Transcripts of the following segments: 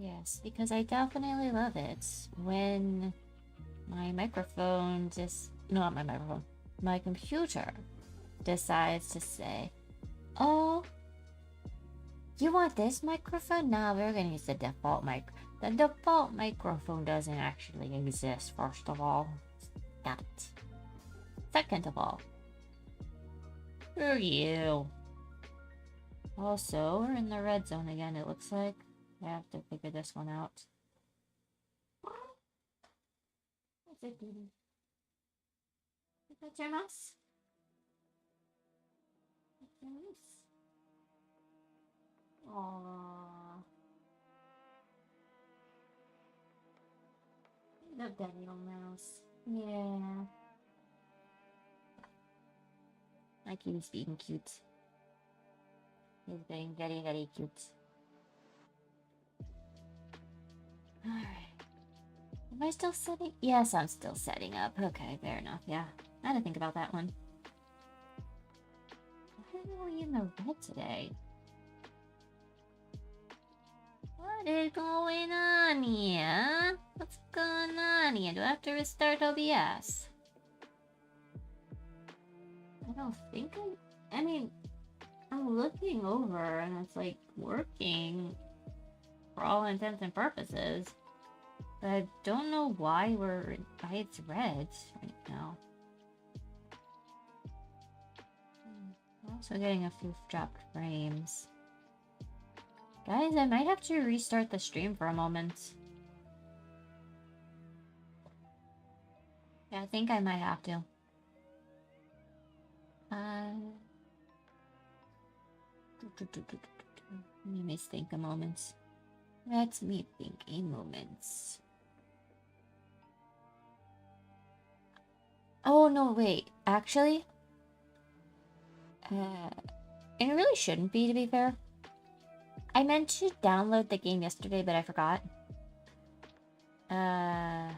Yes, because I definitely love it when my microphone just... No, not my microphone. My computer decides to say, oh, you want this microphone? Nah, we're gonna use the default mic. The default microphone doesn't actually exist, first of all. Got it. Second of all, screw you. Also, we're in the red zone again, it looks like. I have to figure this one out. What's it doing? Is that your mouse? That's your mouse. Aww. I love that little mouse. Yeah. My kitty's being cute. He's being very, very cute. Alright. Am I still setting? Yes, I'm still setting up. Okay, fair enough. Yeah. I had to think about that one. Why are we in the red today? What is going on here? What's going on here? Do I have to restart OBS? I don't think I mean, I'm looking over and it's like working for all intents and purposes. But I don't know why it's red right now. I'm also getting a few dropped frames. Guys, I might have to restart the stream for a moment. Yeah, I think I might have to. Let me think a moment. Let me think a moment. Oh, no, wait. Actually, it really shouldn't be, to be fair. I meant to download the game yesterday, but I forgot. So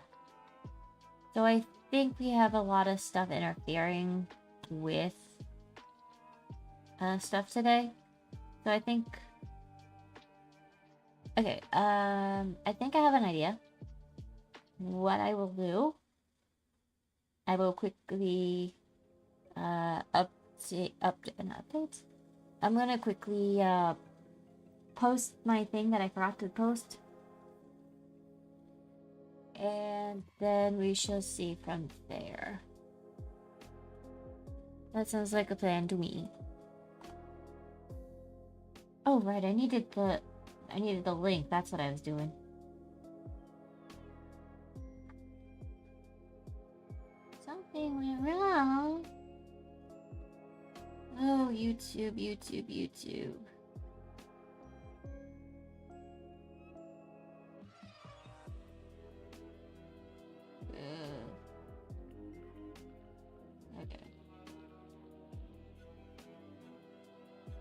I think we have a lot of stuff interfering with stuff today. So I think... Okay, I think I have an idea. What I will do... I will quickly... update... I'm gonna quickly, post my thing that I forgot to post. And then we shall see from there. That sounds like a plan to me. Oh, right, I needed the link. That's what I was doing. Something went wrong. Oh, YouTube. Okay.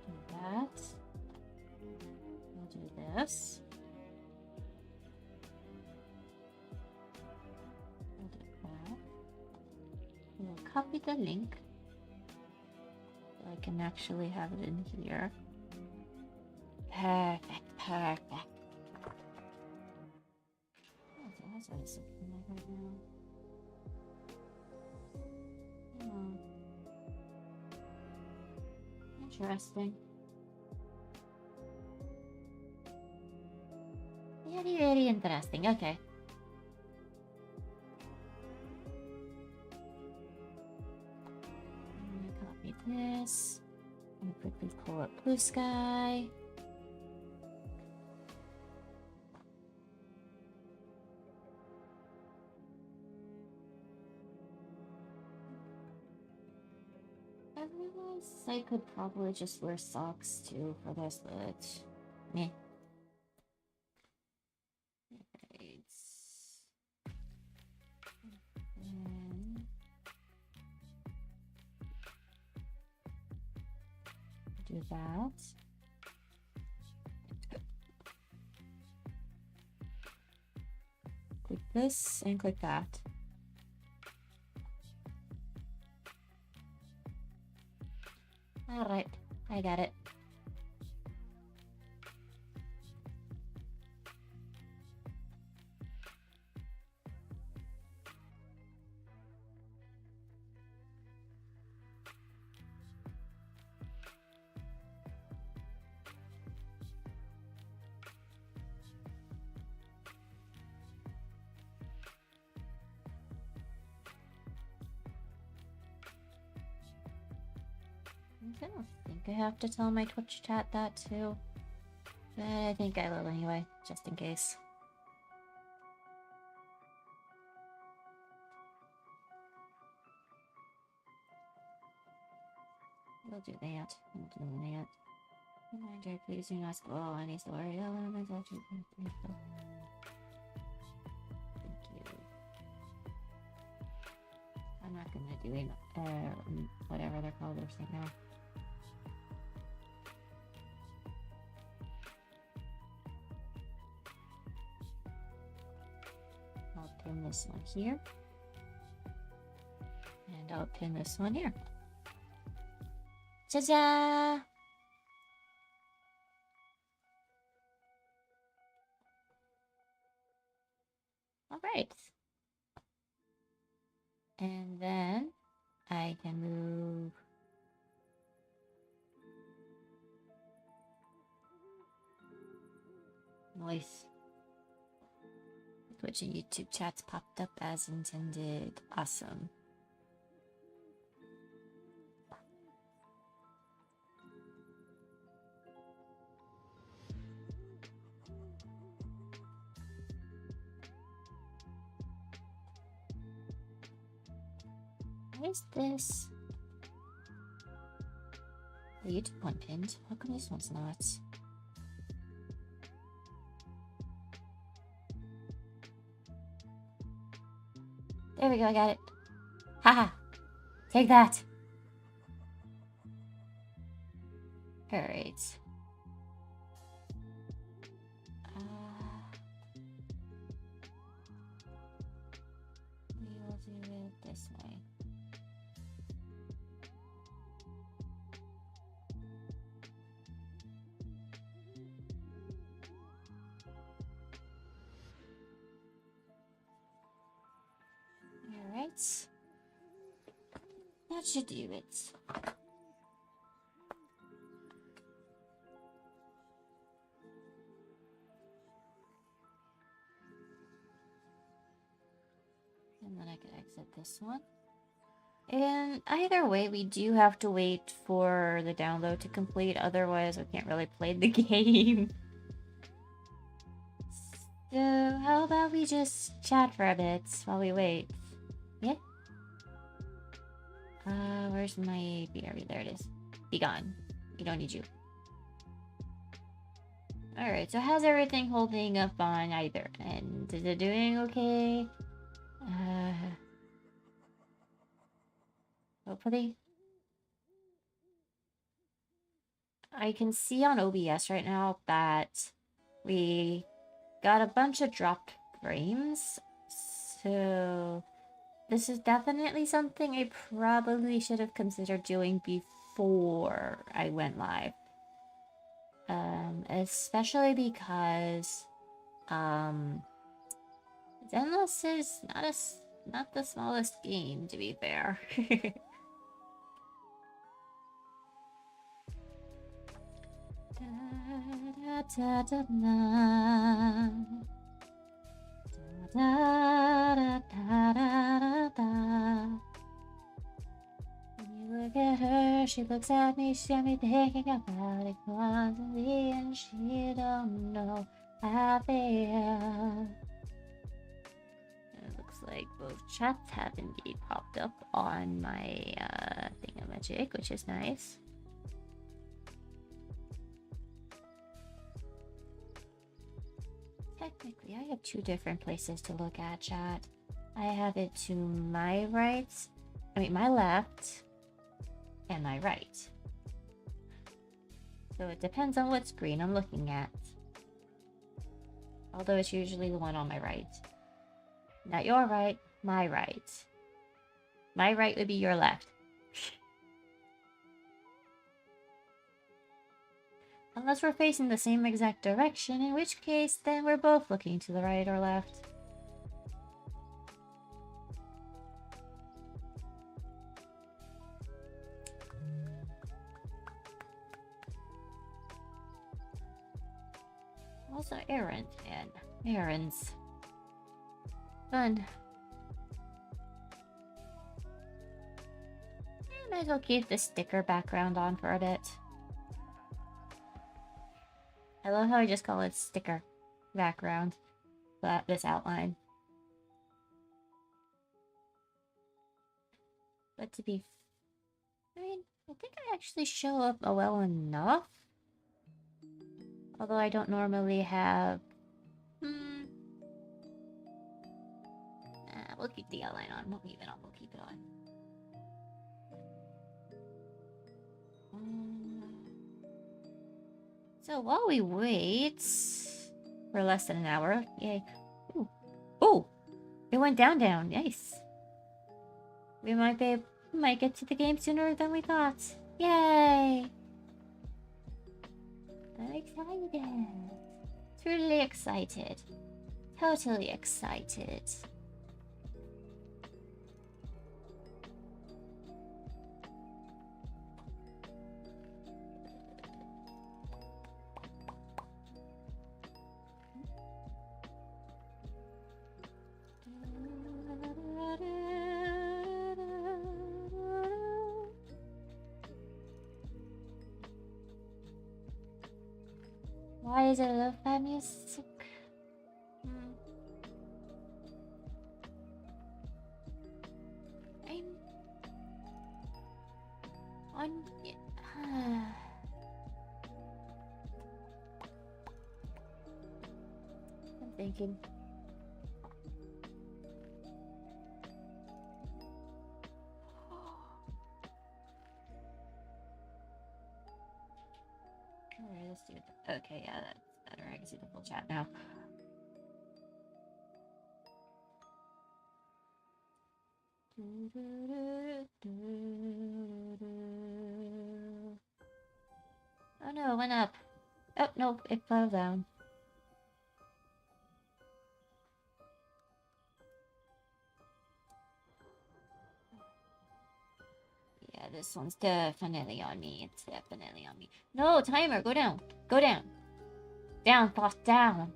Do that. We'll do this. We'll do that. We'll copy the link so I can actually have it in here. Perfect. That's what it's looking like right now. Interesting. Very interesting. Okay. I'm gonna copy this. I'm gonna quickly pull up Blue Sky. I realized I could probably just wear socks too for this, but meh. Do that. Click this and click that. All right, I got it. I don't think I have to tell my Twitch chat that too. But I think I will anyway, just in case. We'll do that. We'll do that. Reminder, please do not spoil any story elements that you can think of. Thank you. I'm not gonna do it, whatever they're called right now. I'll pin this one here. And I'll pin this one here. Ta-da! Alright. And then I can move Nice. Twitch and YouTube chats popped up as intended. Awesome. Why is this? The YouTube one pinned. How come this one's not? There we go, I got it. Haha! Take that! Alright. We will do it this way. Alright. That should do it. And then I can exit this one. And either way, we do have to wait for the download to complete, otherwise we can't really play the game. So how about we just chat for a bit while we wait? Yeah? Where's my BRB? There it is. Be gone. We don't need you. Alright, so how's everything holding up on either end? Is it doing okay? Hopefully. I can see on OBS right now that we got a bunch of dropped frames. So this is definitely something I probably should have considered doing before I went live. Especially because Zenless is not the smallest game, to be fair. Da, da, da, da, da, da, da, da, da. When you look at her, she looks at me, she got me thinking about it constantly, and she don't know how I feel. It looks like both chats have indeed popped up on my thingamajig, which is nice. Technically, I have two different places to look at, chat. I have it to my right, my left, and my right. So it depends on what screen I'm looking at. Although it's usually the one on my right. Not your right, my right. My right would be your left. Unless we're facing the same exact direction, in which case, then we're both looking to the right or left. Also, errands, man. Errands. Fun. might as well keep the sticker background on for a bit. I love how I just call it sticker background, but this outline. But to be... I mean, I think I actually show up well enough. Although I don't normally have... we'll keep the outline on. We'll keep it on. We'll keep it on. So while we wait for less than an hour, yay. Ooh. Oh! It went down. Nice. We might get to the game sooner than we thought. Yay! I'm excited. Truly excited. Totally excited. Why is it lo-fi music? I'm thinking. Alright, let's do it. Okay, yeah, that's better. I can see the full chat now. Oh no, it went up. Oh no, it fell down. Yeah, this one's definitely on me. It's definitely on me. No, timer, go down. Go down. Down, boss, down.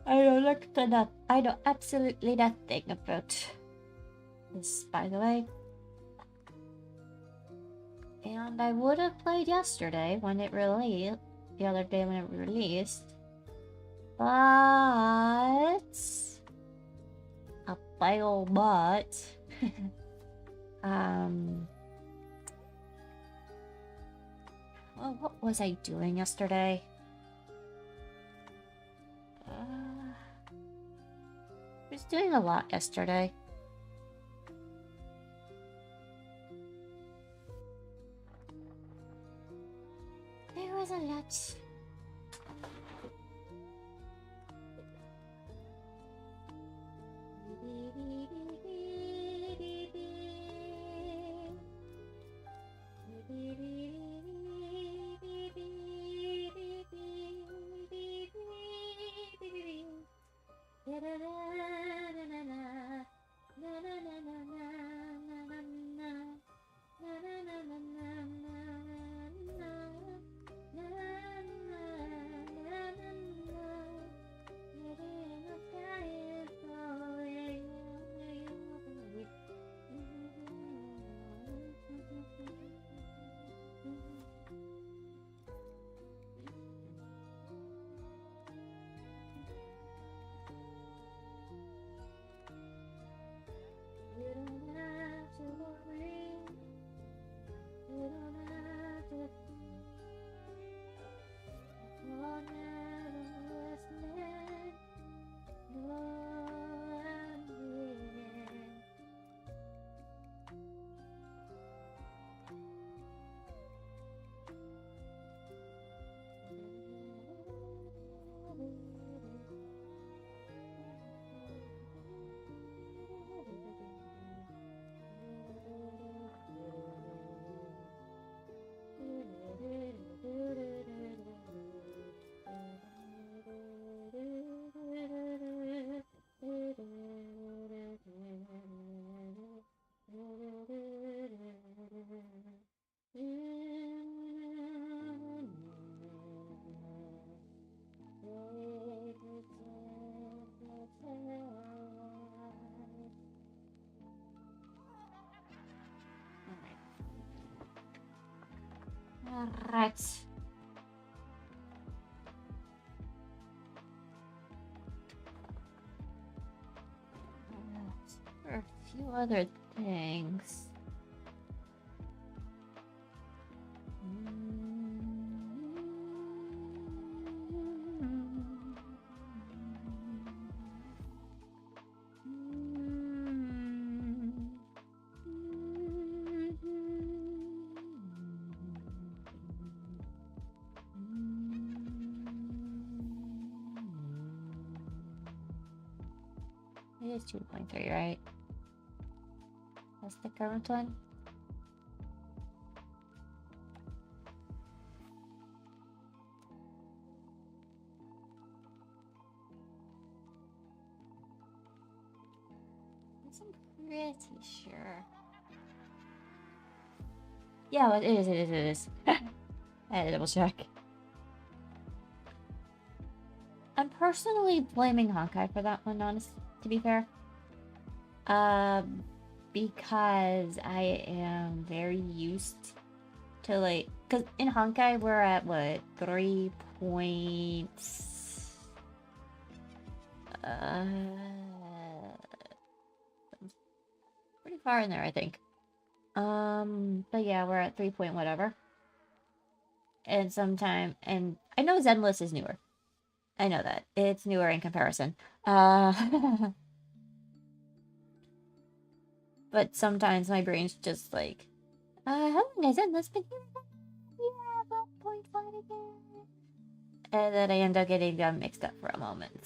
I don't look to that. I know absolutely nothing about this, by the way. And I would have played yesterday when it released. The other day when it released. But... a big ol' but. Well, what was I doing yesterday? I was doing a lot yesterday. There was a lot. Alright. There are a few other things. It is 2.3, right? That's the current one. I'm pretty sure. Yeah, it is. I had to double check. I'm personally blaming Honkai for that one, honestly, to be fair. Because I am very used to, like, because in Honkai we're at what, 3 points, pretty far in there, I think. But yeah, we're at 3 point whatever. And and I know Zenless is newer. I know that. It's newer in comparison. But sometimes my brain's just like, how long has Zenless been here? Yeah, 1.5 again. And then I end up getting them mixed up for a moment.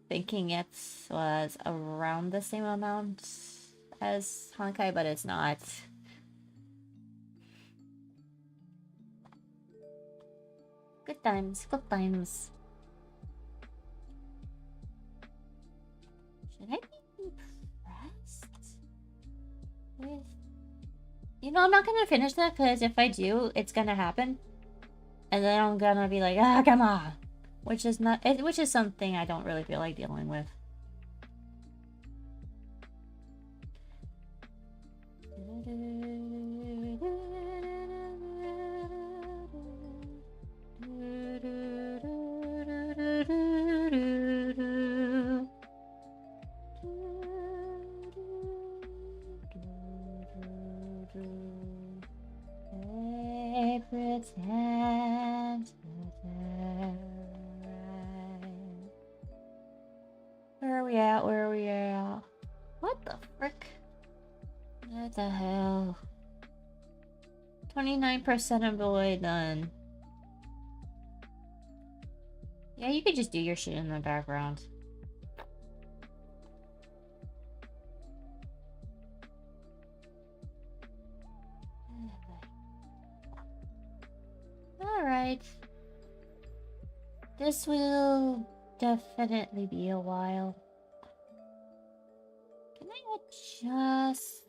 Thinking it was around the same amount as Honkai, but it's not. Good times, good times. Should I be impressed with... You know, I'm not gonna finish that, because if I do, it's gonna happen. And then I'm gonna be like, ah, come on! Which is something I don't really feel like dealing with. Pretend Where are we at? Where are we at? What the frick? What the hell? 29% of the way done. Yeah, you could just do your shit in the background. Alright. This will definitely be a while. Can I adjust?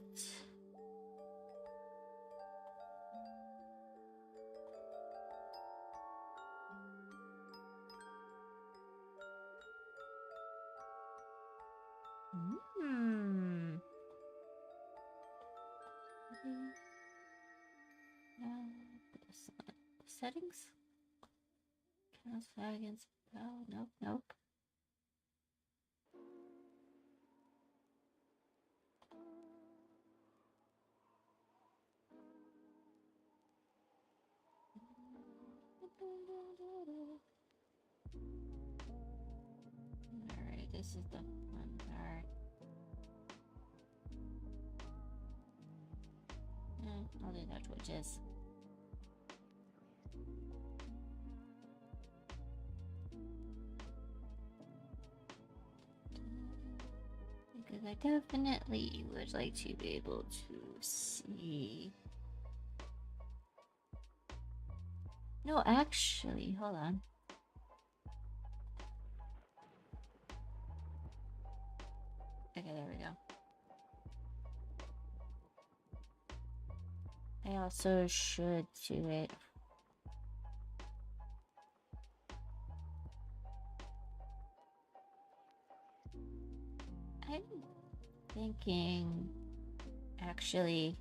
Settings? Cast flag against... Oh, nope, nope. Alright, this is the fun part. I'll do that Twitches. Because I definitely would like to be able to see... No, actually, hold on. Okay, there we go. I also should do it. I'm thinking, actually,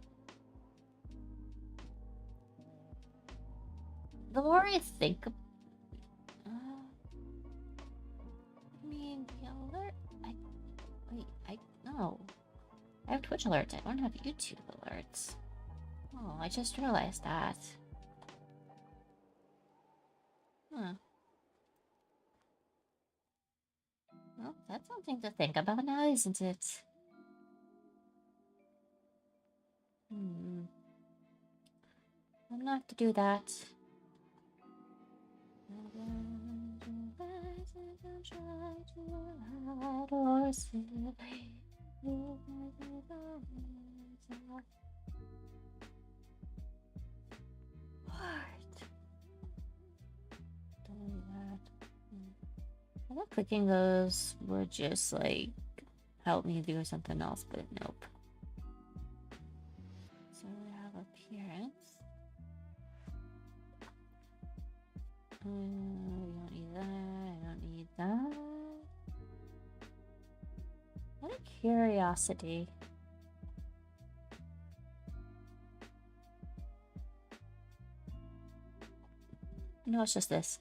the more I think, I mean, the alert. No, I have Twitch alerts. I don't have YouTube alerts. Oh, I just realized that. Huh. Well, that's something to think about now, isn't it? I'm gonna have to do that. I thought clicking those would just like help me do something else, but nope. So we have appearance. We don't need that. I don't need that. Out of curiosity. No, it's just this.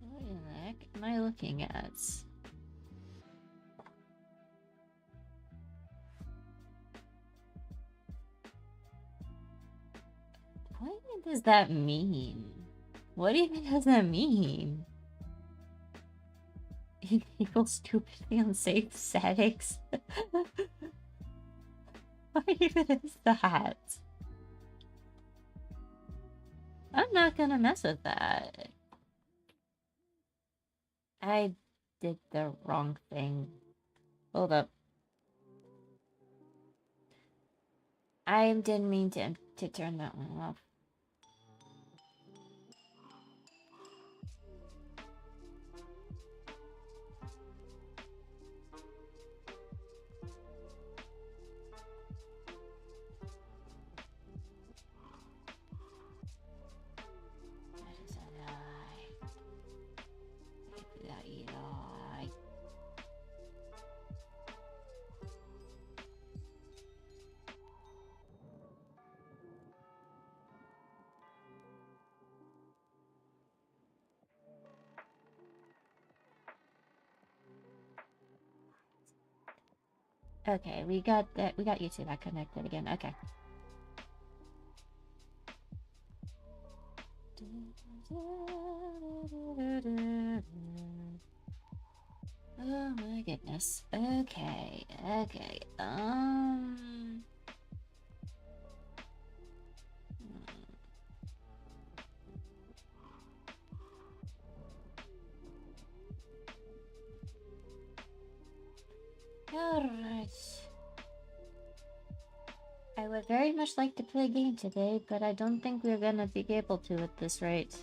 What the heck am I looking at? What even does that mean? What even does that mean? Enable stupidly unsafe settings? What even is that? I'm not gonna mess with that. I did the wrong thing. Hold up. I didn't mean to turn that one off. Okay, we got that. We got you two that connected again. Okay. Oh my goodness. Okay. Okay. Alright. I would very much like to play a game today, but I don't think we're gonna be able to at this rate.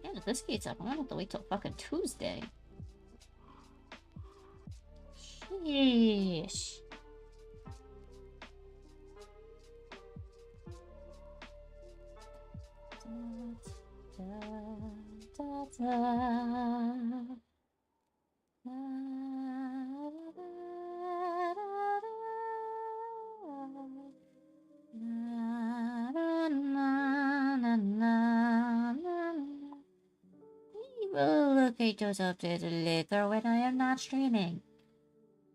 Yeah, if this gate's up, I'm gonna have to wait till fucking Tuesday. Sheesh. We will locate those updated later when I am not streaming.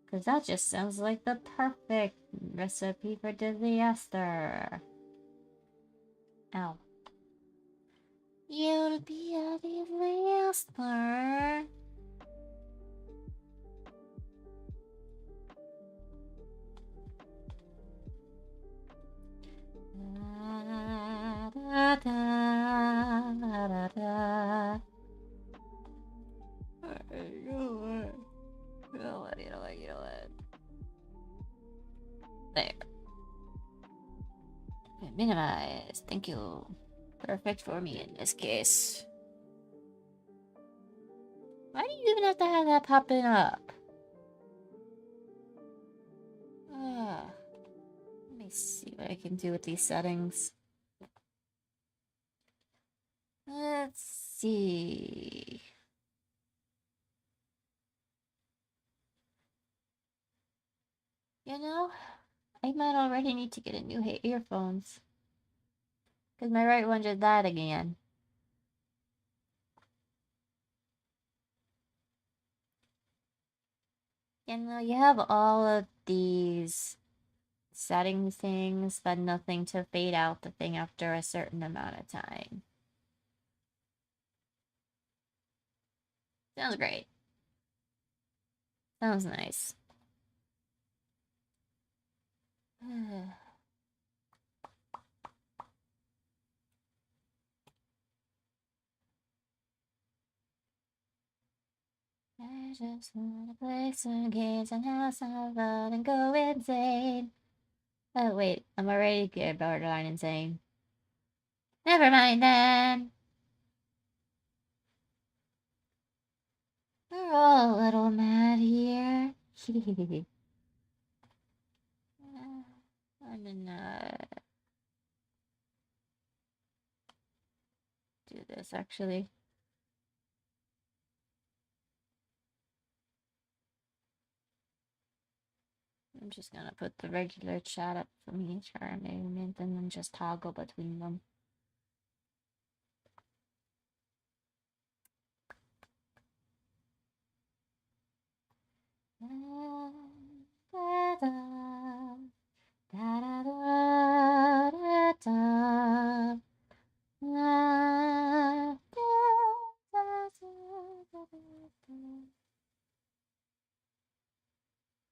Because that just sounds like the perfect recipe for disaster. Ow. You'll be a disaster. Da, da, da, da, da. You know what? There. Minimize. Thank you. Perfect for me in this case. popping up? Let me see what I can do with these settings. Let's see. You know, I might already need to get a new earphones. Because my right one just died again. You know, you have all of these setting things, but nothing to fade out the thing after a certain amount of time. Sounds great. Sounds nice. I just wanna play some games and have some fun and go insane. Oh wait, I'm already good borderline insane. Never mind then. We're all a little mad here. I'm gonna do this actually. I'm just gonna put the regular chat up for me for a moment and then just toggle between them.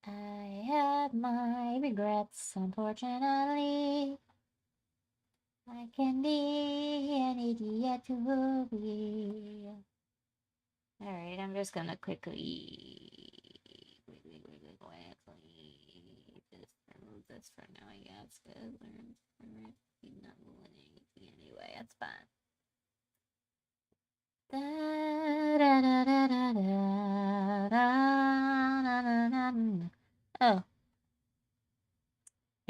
I have my regrets, unfortunately. I can be an idiot to be. Alright, I'm just gonna quickly just remove this for now, I guess, because we're not moving anything anyway, that's fine. Oh.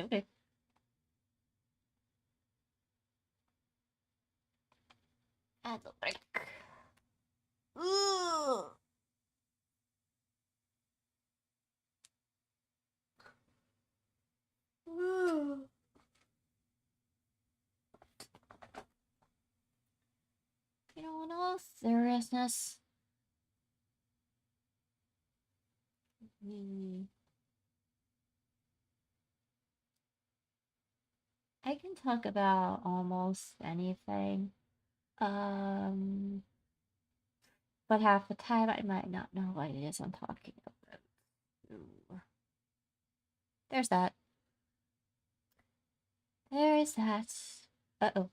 Okay. Add a break. Ooh. Ooh. You know, in all seriousness, I can talk about almost anything. But half the time I might not know what it is I'm talking about. Ooh. There's that. There is that. Uh-oh.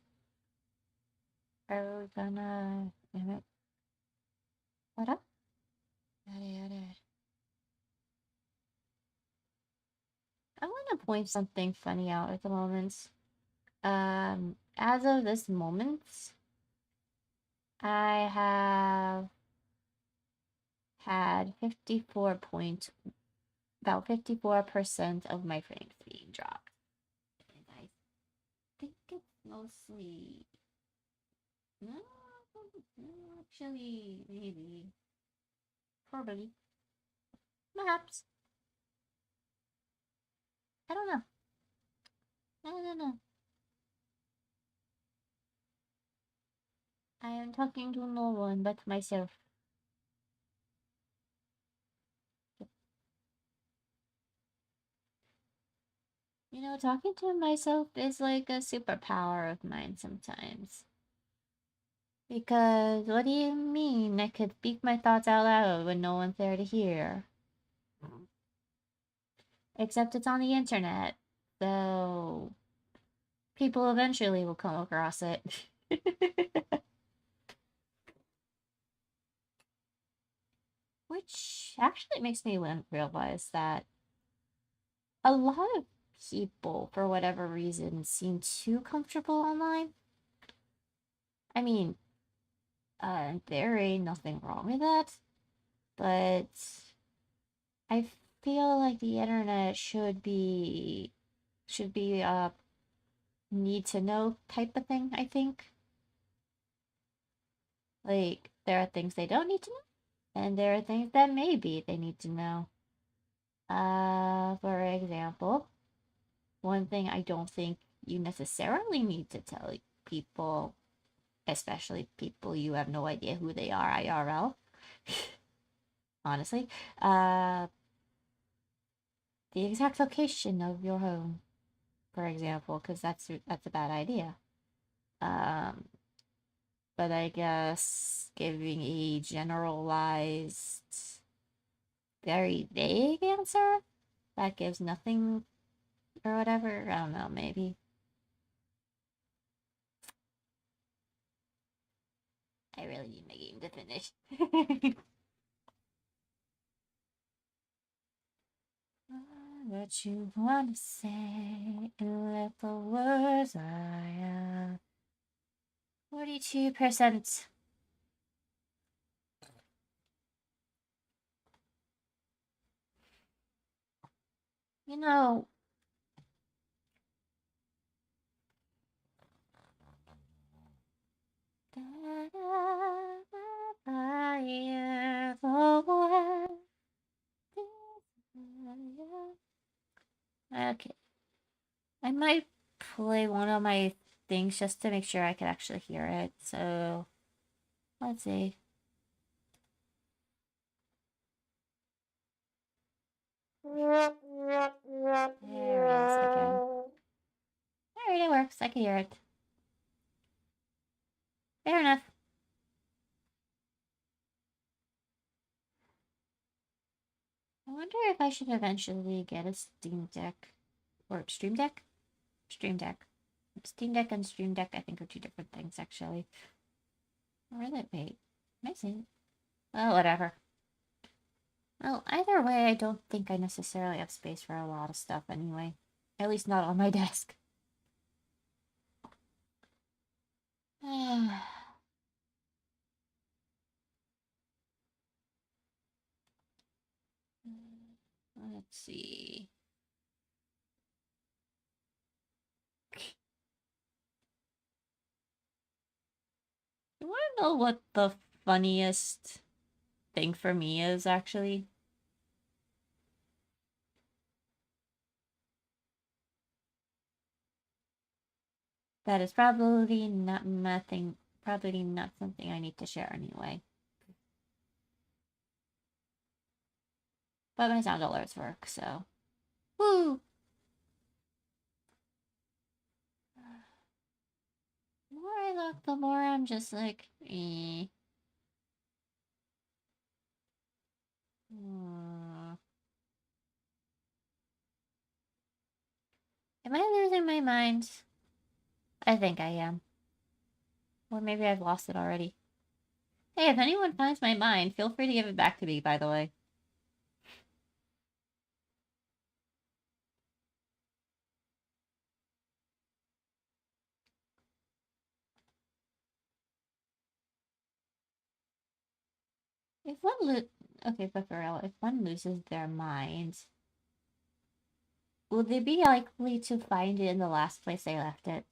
Are we gonna... What up? I want to point something funny out at the moment. As of this moment, I have had about 54% of my frames being dropped. And I think it's mostly... No, actually, maybe. Probably. Perhaps. I don't know. I don't know. I am talking to no one but myself. You know, talking to myself is like a superpower of mine sometimes. Because what do you mean I could speak my thoughts out loud when no one's there to hear? Except it's on the internet, so people eventually will come across it. Which actually makes me realize that a lot of people, for whatever reason, seem too comfortable online. I mean, there ain't nothing wrong with that, but I feel like the internet should be a need to know type of thing, I think. Like, there are things they don't need to know, and there are things that maybe they need to know. For example, one thing I don't think you necessarily need to tell people, especially people you have no idea who they are IRL, honestly, the exact location of your home, for example, because that's a bad idea. But I guess giving a generalized, very vague answer that gives nothing or whatever, I don't know, maybe. I really need my game to finish. What you want to say, let the words I am. 42%. You know, okay. I might play one of my things just to make sure I can actually hear it. So, let's see. There it is, okay. Alright, it works. I can hear it. Fair enough. I wonder if I should eventually get a Steam Deck. Or Stream Deck? Stream Deck. Steam Deck and Stream Deck, I think, are two different things, actually. Or is it? Wait. Am I saying? Well, whatever. Well, either way, I don't think I necessarily have space for a lot of stuff anyway. At least not on my desk. Let's see. You want to know what the funniest thing for me is, actually? That is probably not something I need to share anyway. But my sound alerts work, so. Woo! The more I look, the more I'm just like, eh. Am I losing my mind? I think I am. Or maybe I've lost it already. Hey, if anyone finds my mind, feel free to give it back to me, by the way. If one okay, but for real, if one loses their mind, will they be likely to find it in the last place they left it?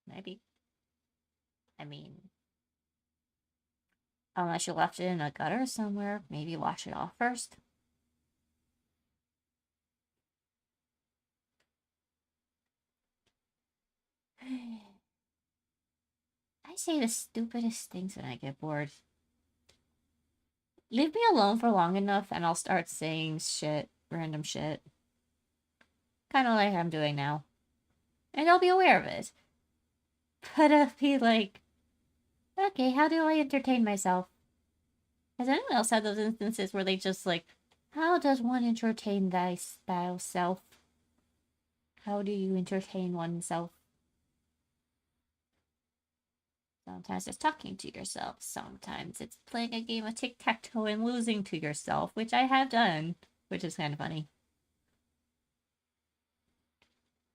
Maybe. I mean, unless you left it in a gutter somewhere, maybe wash it off first. I say the stupidest things when I get bored. Leave me alone for long enough and I'll start saying shit, random shit. Kind of like I'm doing now. And I'll be aware of it. But I'll be like, okay, how do I entertain myself? Has anyone else had those instances where they just like, how does one entertain thyself? How do you entertain oneself? Sometimes it's talking to yourself. Sometimes it's playing a game of tic-tac-toe and losing to yourself, which I have done, which is kind of funny.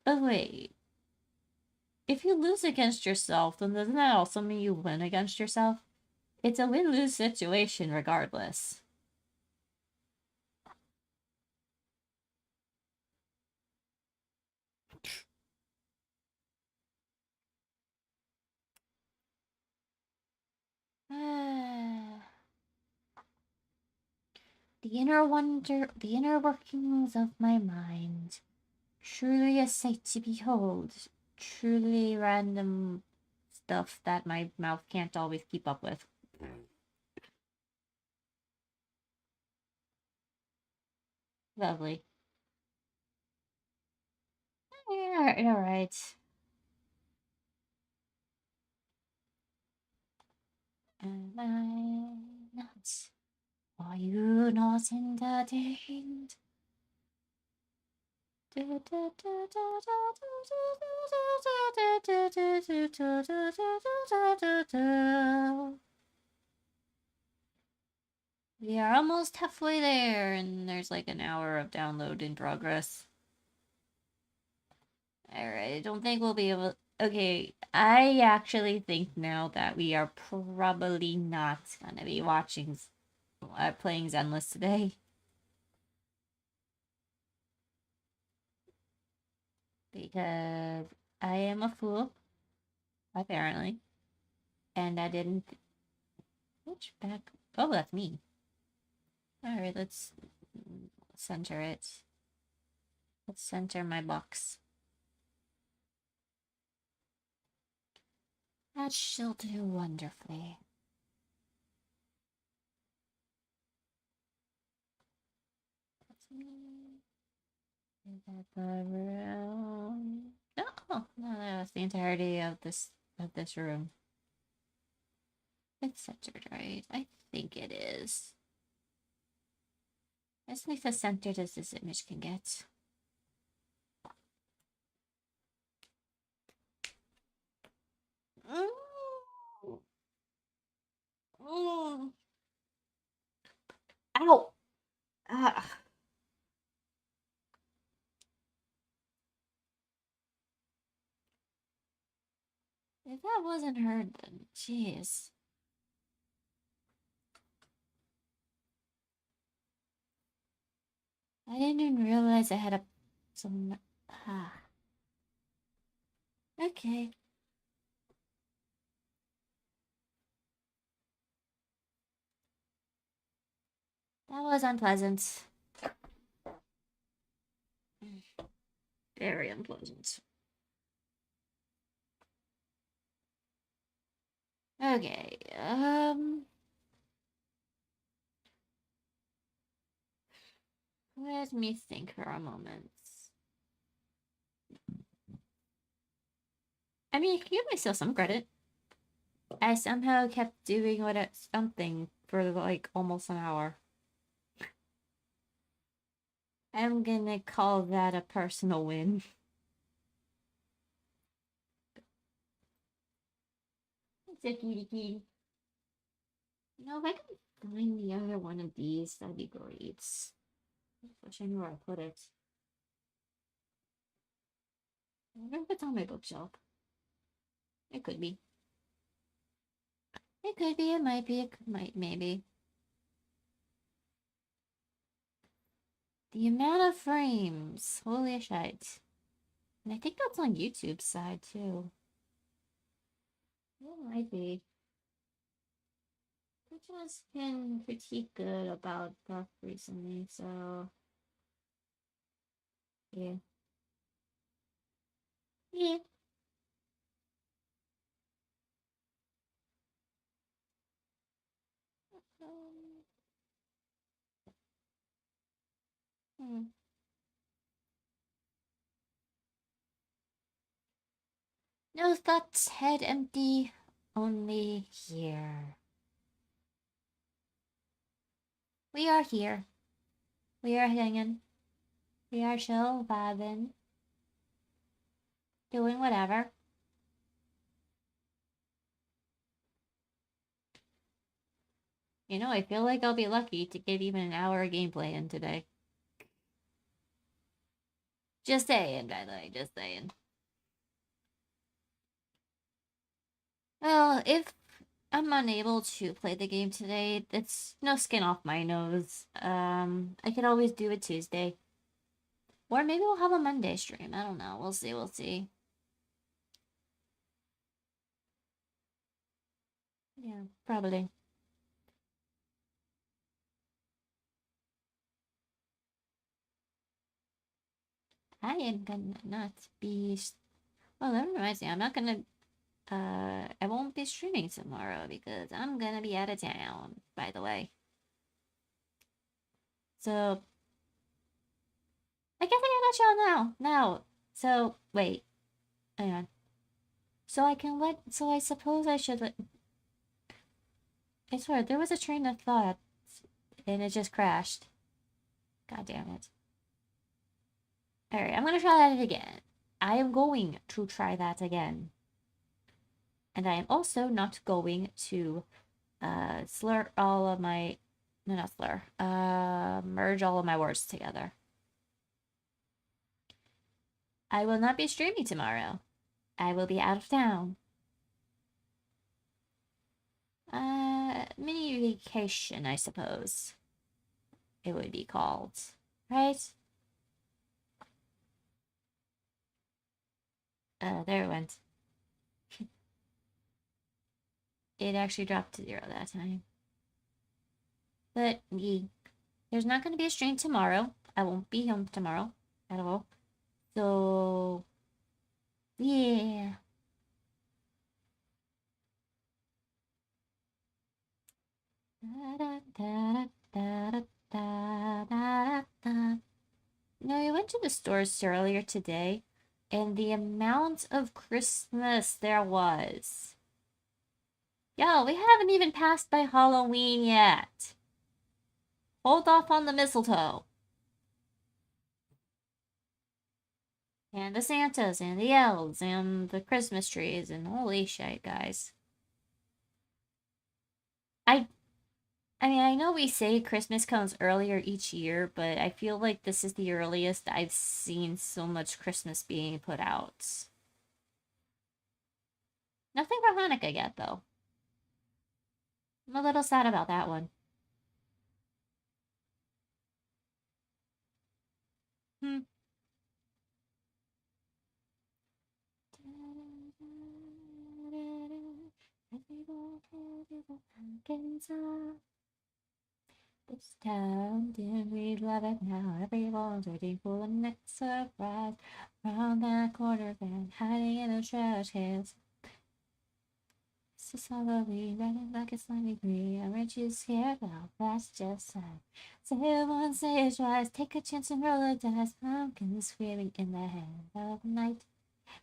But wait. if you lose against yourself, then doesn't that also mean you win against yourself? It's a win-lose situation regardless. The inner workings of my mind. Truly a sight to behold. Truly random stuff that my mouth can't always keep up with. Lovely. Alright. Am I not? Are you not entertained? We are almost halfway there, and there's like an hour of download in progress. Alright, I don't think we'll be able... Okay, I actually think now that we are probably not gonna be watching... playing Zenless today. Because I am a fool. Apparently. And I didn't... Which back... Oh, that's me. Alright, let's center it. Let's center my box. That she'll do wonderfully. That the room. Oh, no, that's the entirety of this room. It's centered, right? I think it is. As nice as centered as this image can get. Ow! If that wasn't her, then jeez. I didn't even realize I had some... Okay. That was unpleasant. Very unpleasant. Okay, let me think for a moment. I mean, give myself some credit. I somehow kept doing something for like almost an hour. I'm gonna call that a personal win. It's a kitty kitty. You know, if I can find the other one of these, that'd be great. I wish I knew where I put it. I wonder if it's on my bookshelf. It could be. It could be, it might be, it might, maybe. The amount of frames. Holy shit. And I think that's on YouTube's side, too. It might be. Which has been pretty good about stuff recently, so... Yeah. Yeah. No thoughts, head empty, only here. We are here. We are hanging. We are chill, vibing. Doing whatever. You know, I feel like I'll be lucky to get even an hour of gameplay in today. Just saying, by the way, just saying. Well, if I'm unable to play the game today, it's no skin off my nose. I could always do it Tuesday. Or maybe we'll have a Monday stream. I don't know. We'll see. We'll see. Yeah, probably. I am gonna not be. Well, that reminds me. I'm not gonna. I won't be streaming tomorrow because I'm gonna be out of town. By the way. So I guess I gotta let y'all know. Now. So wait. Hang on. So I can let. So I suppose I should let. I swear there was a train of thought, and it just crashed. God damn it. Alright, I'm gonna try that again. I am going to try that again. And I am also not going to slur all of my... No, not slur. Merge all of my words together. I will not be streaming tomorrow. I will be out of town. Mini vacation, I suppose. It would be called. Right? There it went. It actually dropped to 0 that time. But there's not going to be a stream tomorrow. I won't be home tomorrow at all. So, yeah. I went to the stores earlier today, and the amount of Christmas there was. Yo, we haven't even passed by Halloween yet. Hold off on the mistletoe. And the Santas, and the elves, and the Christmas trees, and holy shit, guys. I mean, I know we say Christmas comes earlier each year, but I feel like this is the earliest I've seen so much Christmas being put out. Nothing for Hanukkah yet, though. I'm a little sad about that one. Hmm. This town, didn't we love it now? Everyone's waiting for the next surprise. Round that corner, van hiding in the trash cans. This is Halloween, running like a slimy green. Aren't you scared? Well, that's just sad. Say it once, say it twice. Take a chance and roll the dice. Pumpkins screaming in the head of the night.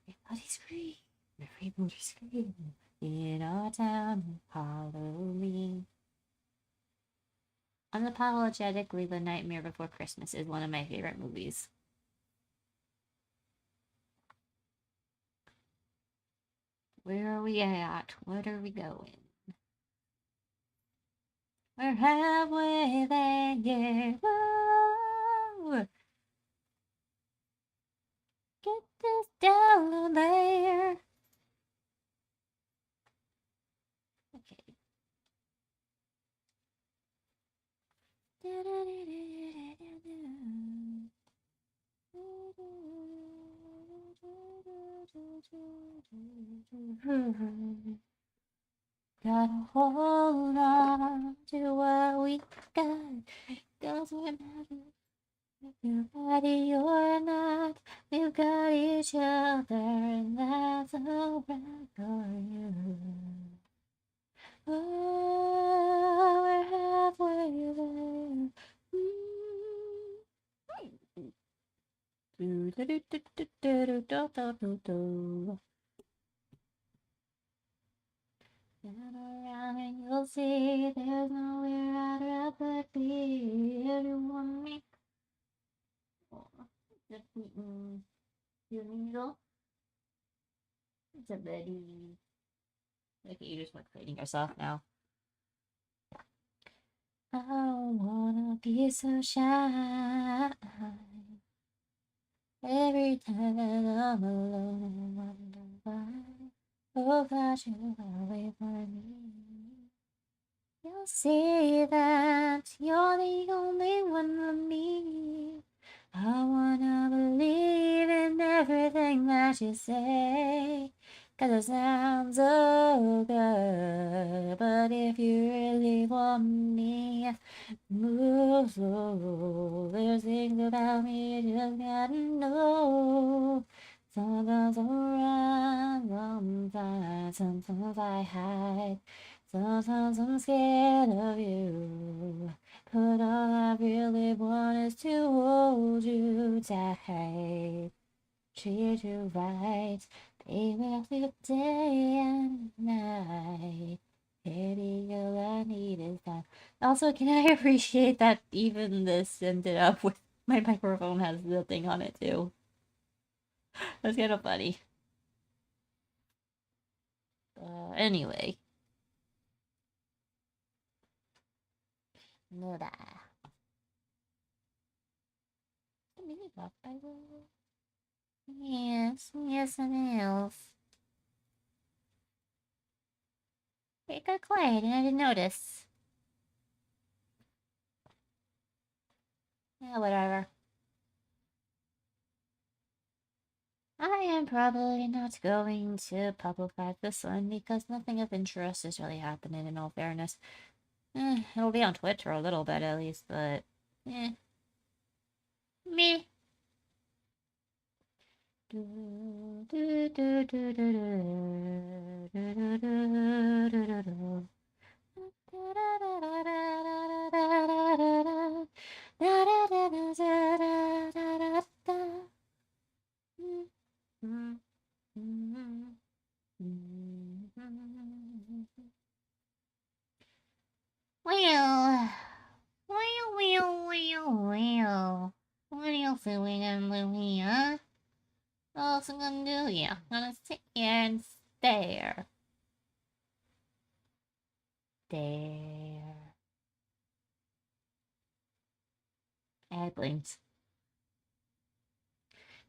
Everybody scream, everybody scream. In our town, Halloween. Unapologetically, The Nightmare Before Christmas is one of my favorite movies. Where are we at? What are we going? We're halfway there, yeah. Whoa. Get this down there. Okay. Gotta hold on to what we got. Doesn't matter if you're ready or not. We've got each other, and that's alright for you. Oh, we're halfway there. Turn around and you'll see there's nowhere I'd rather be. Everyone me. Your needle. It's a buddy. Okay, you just went cleaning yourself now. I don't wanna be so shy. Every time I'm alone, I wonder why. Oh gosh, you wait for me. You'll see that you're the only one for me. I wanna believe in everything that you say, 'cause it sounds so good. But if you really want me, move slow. There's things about me you just gotta know. Sometimes I run, sometimes I hide. Sometimes I'm scared of you. But all I really want is to hold you tight. Treat you right. Baby, I feel day and night. Baby, all I need is time. Also, can I appreciate that even this ended up with my microphone has the thing on it too? That's kind of funny. Anyway. Nora. Mini pop, I will. Yes, yes, it is. It got quiet and I didn't notice. Yeah, whatever. I am probably not going to publicize this one because nothing of interest is really happening in all fairness. It'll be on Twitter a little bit at least, but meh. Well, well. What else are we gonna do here? What else are we gonna do here? Gonna sit here and stare. Stare. I blinked.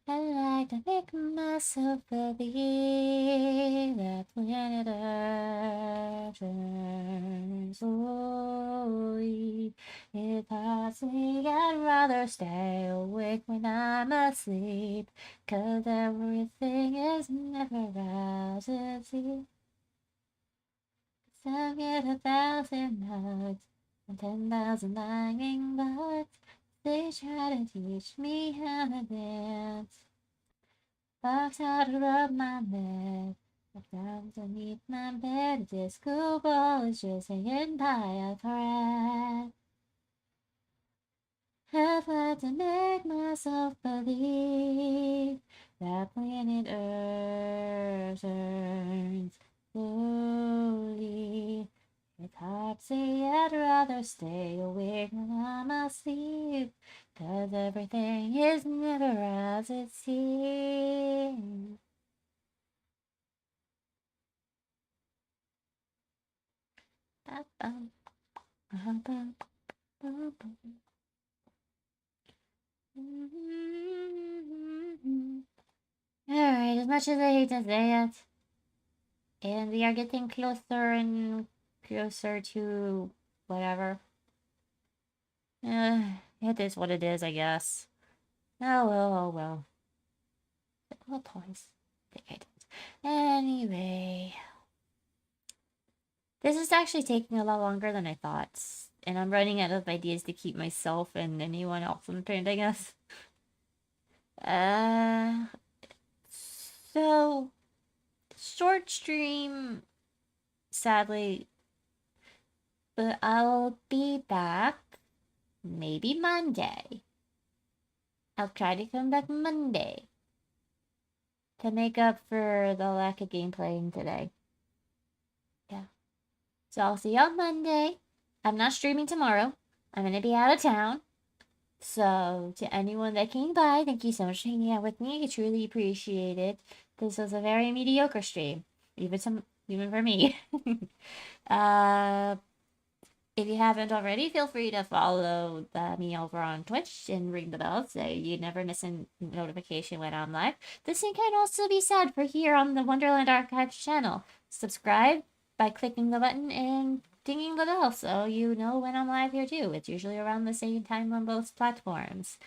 I like to make myself believe that planet Earth turns slowly. If I sleep, I'd rather stay awake when I'm asleep, 'cause everything is never as it seems. I get 1,000 hugs and 10,000 lightning bugs. They try to teach me how to dance. Fox how to rub my neck. I found underneath my bed. A disco ball is just hanging by a thread. I've had to make myself believe that planet Earth turns slowly. It's hard to say I'd rather stay awake when I'm asleep, 'cause everything is never as it seems. Ba-bum, ba-bum, ba-bum. Alright, as much as I hate to say it, and we are getting closer and closer to whatever. It is what it is, I guess. Oh well, oh well. Little toys. Anyway. This is actually taking a lot longer than I thought. And I'm running out of ideas to keep myself and anyone else entertained, I guess. So... Short stream, sadly. But I'll be back maybe Monday. I'll try to come back Monday to make up for the lack of gameplaying today. Yeah. So I'll see you on Monday. I'm not streaming tomorrow. I'm going to be out of town. So to anyone that came by, thank you so much for hanging out with me. I truly appreciate it. This was a very mediocre stream. Even for me. If you haven't already, feel free to follow me over on Twitch and ring the bell so you never miss a notification when I'm live. The same can also be said for here on the Wonderland Archives channel. Subscribe by clicking the button and dinging the bell so you know when I'm live here too. It's usually around the same time on both platforms.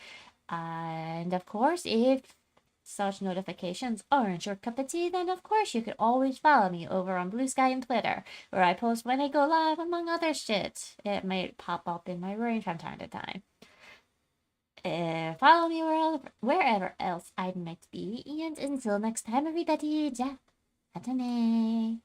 And of course, if such notifications aren't your cup of tea, then of course you could always follow me over on Blue Sky and Twitter, where I post when I go live, among other shit. It might pop up in my brain from time to time. Follow me wherever else I might be, and until next time, everybody, ja, atane.